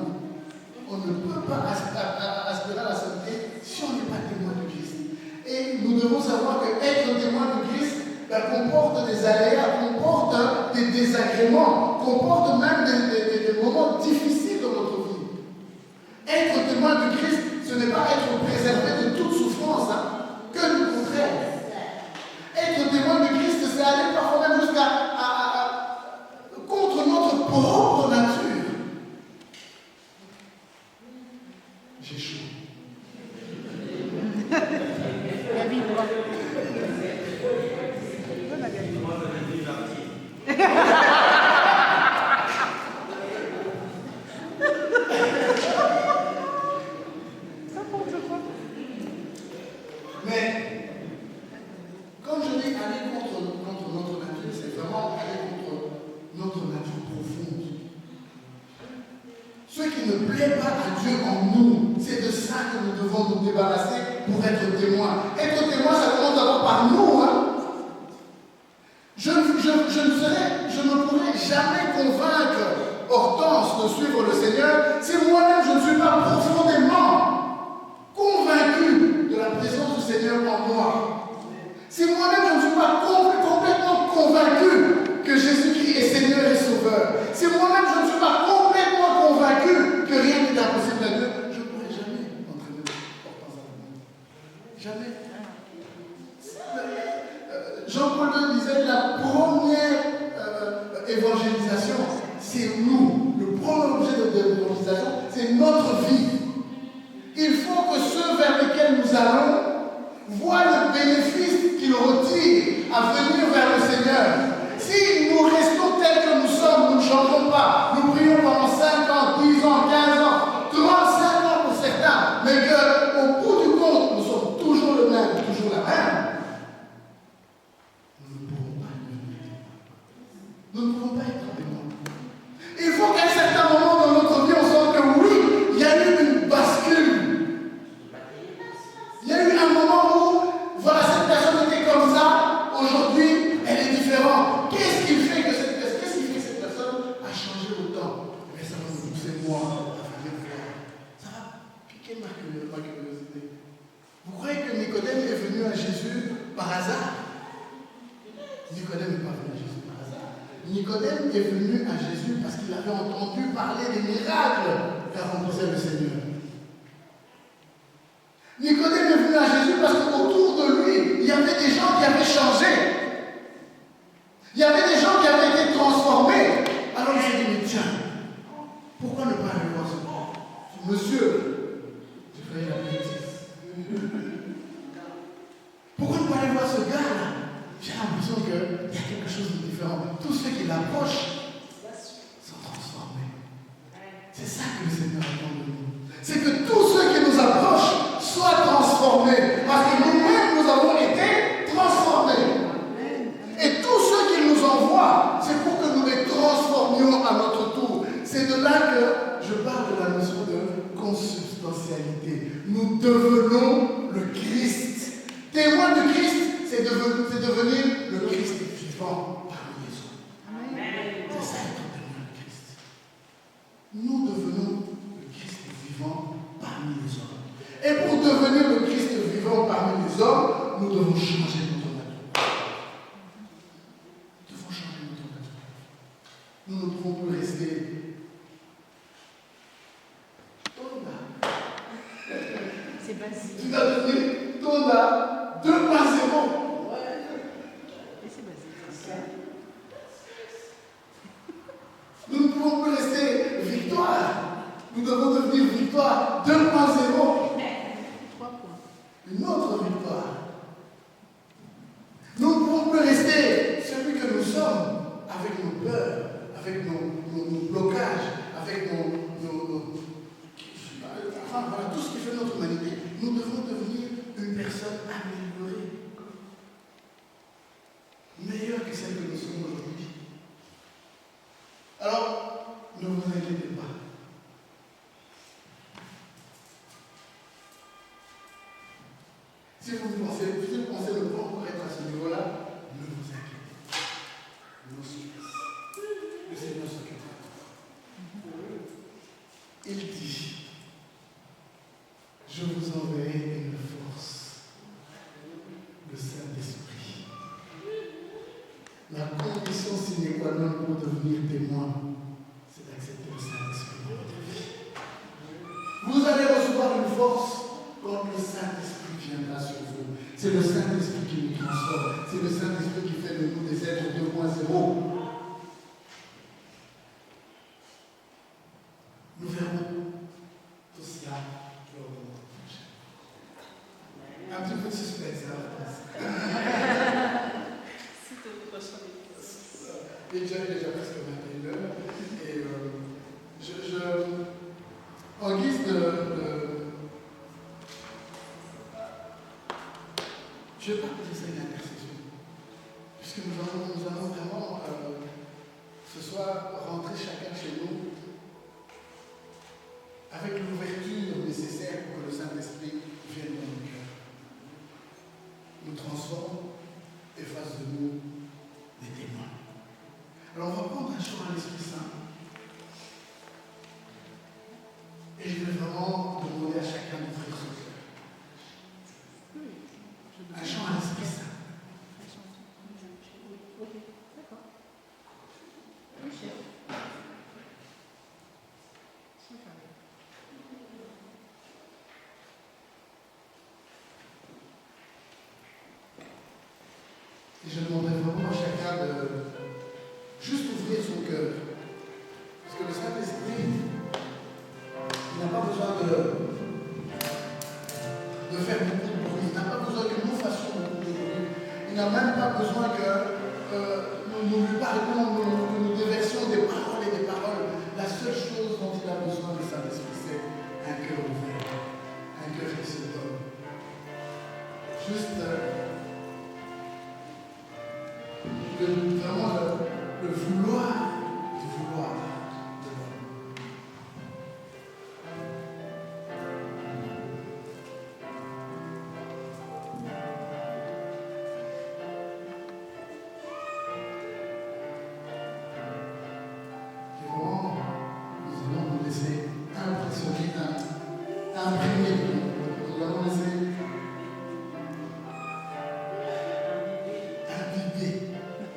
[SPEAKER 3] On ne peut pas aspirer à la sainteté si on n'est pas témoin de Christ. Et nous devons savoir que être témoin de Christ comporte des aléas, comporte des désagréments, comporte même des moments difficiles dans notre vie. Être témoin de Christ, ce n'est pas être préservé de toute souffrance, hein, que le contraire. Être témoin de Christ, c'est aller parfois même jusqu'à contre notre propre nature. J'ai chaud.
[SPEAKER 1] Gabi, quoi.
[SPEAKER 3] Mais, comme je dis, aller contre notre nature, c'est vraiment aller contre notre nature profonde. Ce qui ne plaît pas à Dieu en nous, c'est de ça que nous devons nous débarrasser pour être témoins. Être témoin, ça commence d'abord par nous. Hein? Je ne pourrai jamais convaincre Hortense de suivre le Seigneur si moi-même je ne suis pas profondément convaincu de la présence du Seigneur en moi. Si moi-même je ne suis pas complètement convaincu que Jésus-Christ est Seigneur et Sauveur, si moi-même je ne suis pas complètement convaincu que rien n'est impossible à Dieu, je ne pourrai jamais entraîner Hortense à l'amour. Jamais. Jean-Paul II disait la première évangélisation, c'est nous. Le premier objet de l'évangélisation, c'est notre vie. Il faut que ceux vers lesquels nous allons voient le bénéfice qu'ils retirent à venir vers le Seigneur. Si nous restons tels que nous sommes, nous ne changeons pas. Nous prions pendant 5 ans, 10 ans, 15 ans, 35 ans pour certains, mais qu'au bout du compte, nous sommes toujours le même, toujours la même. Nous ne pouvons pas être témoins. Il faut qu'à un certain moment dans notre vie, on sente que oui, il y a eu une bascule. Il y a eu un moment où, voilà, cette personne était comme ça, aujourd'hui, elle est différente. Qu'est-ce qui fait que cette personne a changé autant? Mais ça va me pousser moi à venir voir. Ça va piquer ma curiosité. Vous croyez que Nicodème est venu à Jésus par hasard? Nicodème n'est pas venu à Jésus par hasard. Nicodème est venu à Jésus parce qu'il avait entendu parler des miracles qu'accomplissait le Seigneur. Nicodème est venu à Jésus parce qu'autour de lui, il y avait des gens qui avaient changé. Il y avait des gens qui avaient été transformés. Alors il s'est dit, mais tiens, pourquoi ne pas aller voir ce monsieur? J'ai failli l'appeler bêtise. Pourquoi ne pas aller voir ce gars-là? J'ai l'impression qu'il y a quelque chose de différent. Tous ceux qui l'approchent sont transformés. C'est ça que le Seigneur attend de nous. C'est que tous ceux qui nous approchent soient transformés. Parce que nous-mêmes, nous avons été transformés. Et tous ceux qui nous envoient, c'est pour que nous les transformions à notre tour. C'est de là que je parle de la notion de consubstantialité. Nous devenons le Christ. Témoin de Christ, c'est devenir le Christ vivant parmi les hommes. C'est ça être témoin de Christ. Nous devenons le Christ vivant parmi les hommes. Et pour devenir le Christ vivant parmi les hommes, nous devons changer notre nature. Nous devons changer notre nature. Nous ne pouvons plus rester. Tonda.
[SPEAKER 1] C'est basique.
[SPEAKER 3] Tu vas devenir Tonda 2.0. Nous ne pouvons plus rester victoire. Nous devons devenir victoire 2.0. Une autre victoire. Nous ne pouvons plus rester celui que nous sommes avec nos peurs, avec nos blocages, avec enfin, voilà, tout ce qui fait notre humanité. Nous devons devenir une personne améliorée. Meilleure que celle que nous sommes aujourd'hui. Alors, ne vous inquiétez pas. Si vous pensez ne pas encore être à ce niveau-là, ne vous inquiétez pas. Nous sommes. Le Seigneur s'occupera. Il dit, je vous enverrai une force, le Saint-Esprit. La condition sine qua non pour devenir témoin, c'est d'accepter le Saint-Esprit dans votre vie. Vous allez recevoir une force quand le Saint-Esprit viendra sur vous. C'est le Saint-Esprit qui nous transforme. C'est le Saint-Esprit qui fait de nous des êtres 2.0. Nous verrons tout cela lors de notre prochaine. Un petit peu de suspense, Il est déjà presque 21h. Et en guise de je ne vais pas poser ça une intercession, puisque nous allons vraiment ce soir rentrer chacun chez nous avec l'ouverture nécessaire pour que le Saint-Esprit vienne dans nos cœurs, nous transforme et fasse de nous des témoins. Alors on va prendre un chant à l'Esprit Saint. Et je vais vraiment demander à chacun d'ouvrir son cœur. Un chant à l'Esprit Saint. Et je demanderai vraiment à chacun de juste ouvrir son cœur. Parce que le Saint-Esprit, il n'a pas besoin de faire beaucoup de bruit. Il n'a pas besoin que nous fassions beaucoup de bruit. Il n'a même pas besoin que nous lui parlions, que nous déversions des paroles et des paroles. La seule chose dont il a besoin du Saint-Esprit, c'est un cœur ouvert, un cœur qui se donne. Juste vraiment le vouloir du vouloir de l'homme. Et vraiment, nous allons nous laisser impressionner, imprimer. Nous allons laisser imbiber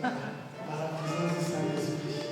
[SPEAKER 3] par la présence du Saint-Esprit.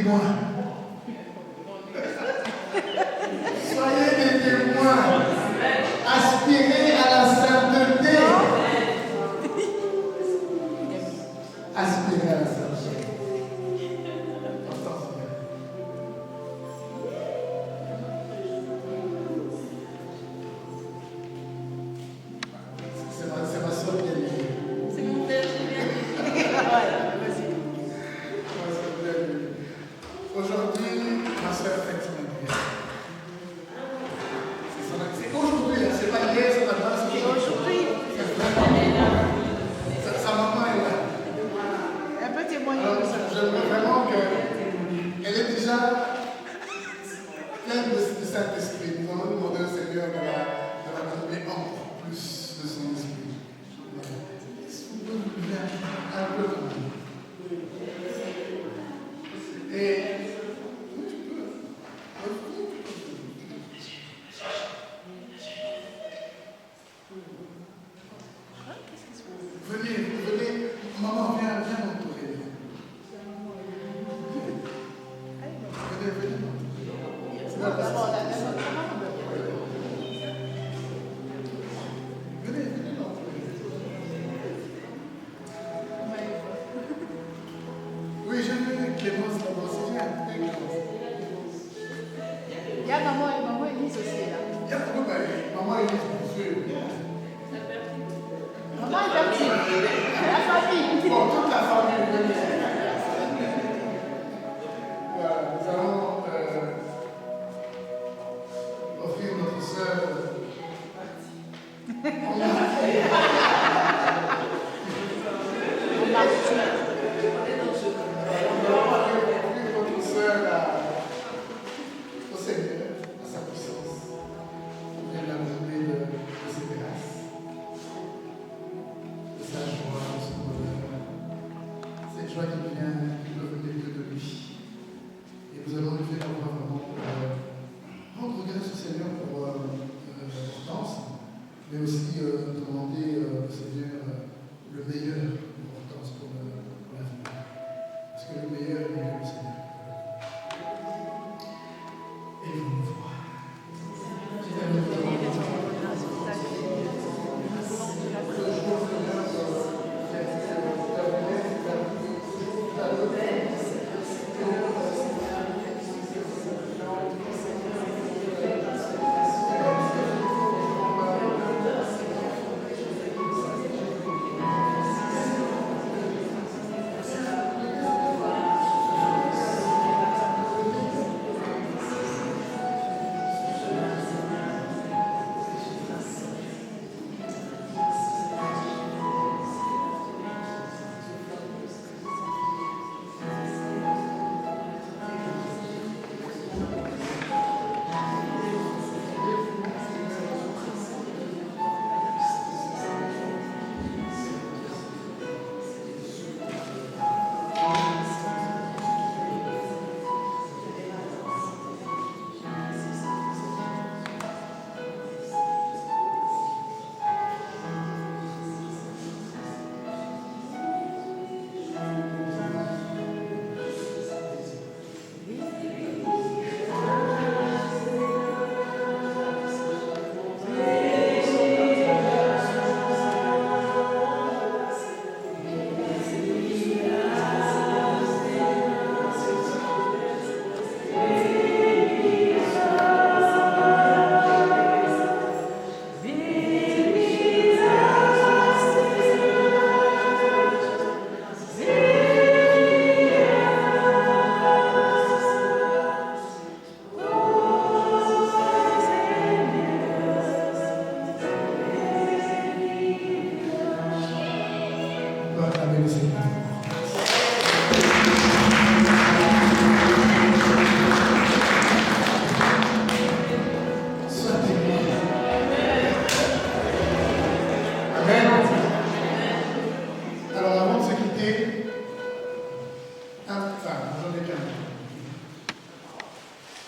[SPEAKER 3] témoins. Soyez des témoins. Aspirez à la sainteté. Aspirez à la sainteté. C'est ma soeur qui est liée.
[SPEAKER 1] C'est mon père, je viens.
[SPEAKER 3] Aujourd'hui, ma soeur fête son anniversaire. C'est aujourd'hui, c'est pas hier, c'est pas demain, c'est aujourd'hui. Sa maman est là.
[SPEAKER 1] Elle peut témoigner.
[SPEAKER 3] Alors, j'aimerais vraiment qu'elle est déjà pleine de Saint-Esprit. Nous allons demander au Seigneur de la combler encore plus de son esprit. Est-ce que vous pouvez vous lever un peu comme nous? Et venez, maman, viens m'entourer. Venez. C'est pas possible. Venez m'entourer. Oui, j'ai vu Clémence d'abord, c'est bien.
[SPEAKER 4] Il y a maman Elise aussi là.
[SPEAKER 3] Il y a beaucoup de maman Elise, bien sûr.
[SPEAKER 4] Maman est partie. La famille.
[SPEAKER 3] Bon, toute la famille. Voilà, nous allons offrir notre sœur. Notre sœur au Seigneur, à sa puissance. On vient la donner de ses grâces, de sa joie, de son bonheur. Cette joie qui peut venir que de lui. Et nous allons lever la voix vraiment pour rendre grâce au Seigneur pour l'importance, mais aussi demander au Seigneur le meilleur pour l'importance pour l'avenir. Parce que le meilleur est le Seigneur. Et vous nous voir.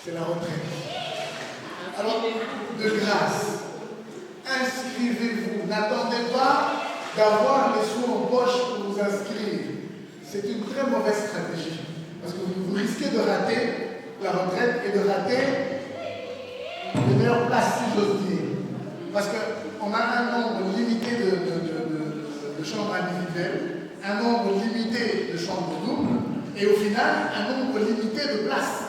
[SPEAKER 3] c'est la retraite. Alors, de grâce, inscrivez-vous. N'attendez pas d'avoir les sous en poche pour vous inscrire. C'est une très mauvaise stratégie. Parce que vous risquez de rater la retraite et de rater les meilleures places, si j'ose dire. Parce qu'on a un nombre limité de chambres individuelles, un nombre limité de chambres doubles, et au final, un nombre limité de places.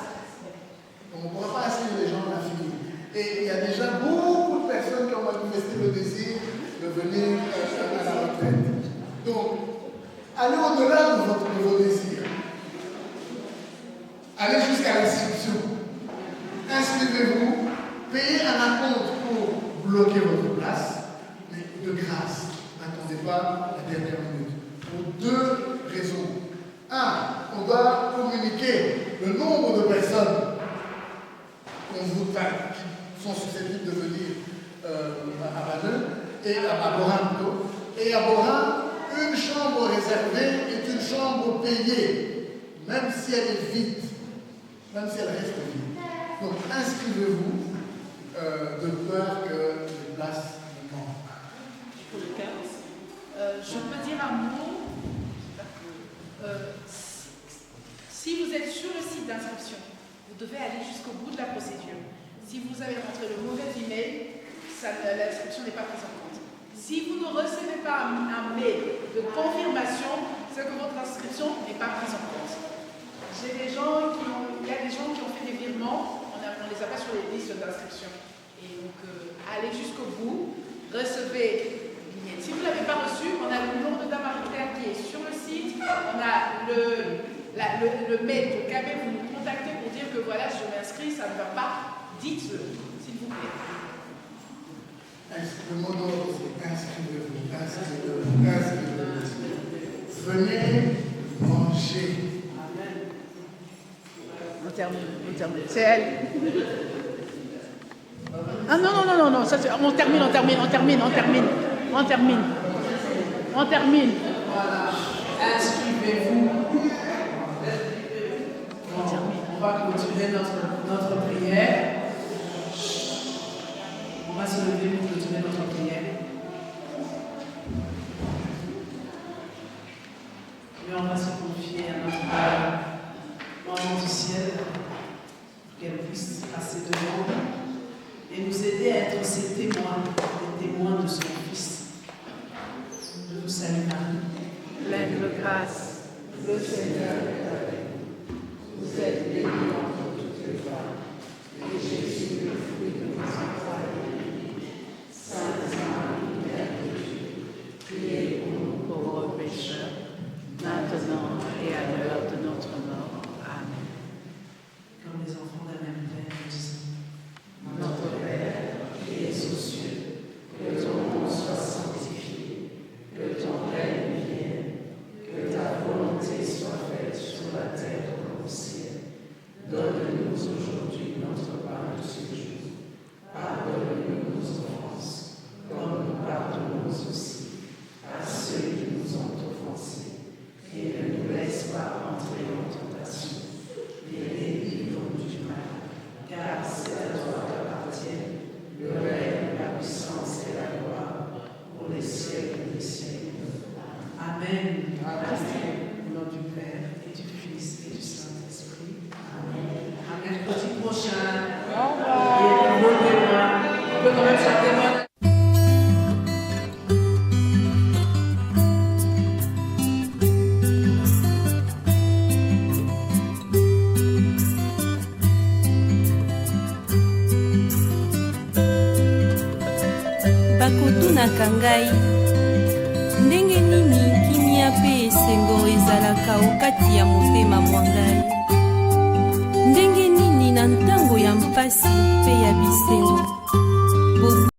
[SPEAKER 3] Donc on ne pourra pas inscrire les gens à l'infini. Et il y a déjà beaucoup de personnes qui ont manifesté le désir de venir à la retraite. Donc, allez au-delà de vos désirs. Allez jusqu'à l'inscription. Inscrivez-vous, payez un acompte pour bloquer votre place, mais de grâce, n'attendez pas la dernière minute. Pour deux raisons. Un, on doit communiquer le nombre de personnes qui sont susceptibles de venir à Vannes et à Borin plutôt. Et à Borin, une chambre réservée est une chambre payée, même si elle est vide, même si elle reste vide. Donc inscrivez-vous de peur que les places ne manquent.
[SPEAKER 1] Pour le 15, je peux dire un mot. Si vous êtes sur le site d'inscription, vous devez aller jusqu'au bout de la procédure. Si vous avez rentré le mauvais email, l'inscription n'est pas prise en compte. Si vous ne recevez pas un mail de confirmation, c'est que votre inscription n'est pas prise en compte. Il y a des gens qui ont fait des virements, on ne les a pas sur les listes d'inscription. Et donc, allez jusqu'au bout, recevez l'email. Si vous ne l'avez pas reçu, on a le nom de Dame Marie-Claire qui est sur le site, on a le mail de KB, vous nous contactez pour dire que voilà, je m'inscris, ça ne va pas. Dites-le, s'il vous plaît.
[SPEAKER 3] Le mot d'ordre, c'est inscrivez-vous, inscrivez-vous, inscrivez-vous. Venez manger.
[SPEAKER 4] On termine. C'est elle. Ah non, ça, on termine.
[SPEAKER 2] Voilà, inscrivez-vous. On va clôturer notre prière. On va se lever pour clôturer notre prière. Mais on va se confier à notre Maman du ciel, pour qu'elle puisse passer devant et nous aider à être ses témoins, les témoins de son Fils. Je vous salue Marie,
[SPEAKER 4] Pleine de grâce, le Seigneur est avec vous. Vous êtes bénie entre toutes les femmes, et Jésus, le fruit de vos entrailles, est béni. Sainte Marie, Mère de Dieu, priez pour nous pauvres pécheurs, maintenant et à l'heure de notre mort. Amen.
[SPEAKER 2] comme les enfants d'un même Père, nous disons.
[SPEAKER 4] Notre Père, qui es aux cieux, que ton nom soit sanctifié, que ton règne vienne, que ta volonté soit faite sur la terre comme au ciel. Donne-nous aujourd'hui notre pain de ce jour. Pardonne-nous nos offenses, comme nous pardonnons aussi à ceux qui nous ont offensés. Et ne nous laisse pas entrer en tentation, mais délivre-nous du mal, car c'est à toi qu'appartiennent le règne, la puissance et la gloire pour les siècles des siècles.
[SPEAKER 2] Amen. Au nom du Père et du Fils et du Saint-Esprit. Amen. À mercredi prochain. Au revoir. Et vos témoins. On peut quand même faire témoin.
[SPEAKER 5] bakotunaka ngai ndenge nini kimia mpe esengo ezalaka okati ya motema mwa ngai, ndenge nini na ntango ya mpasi mpe ya bisengo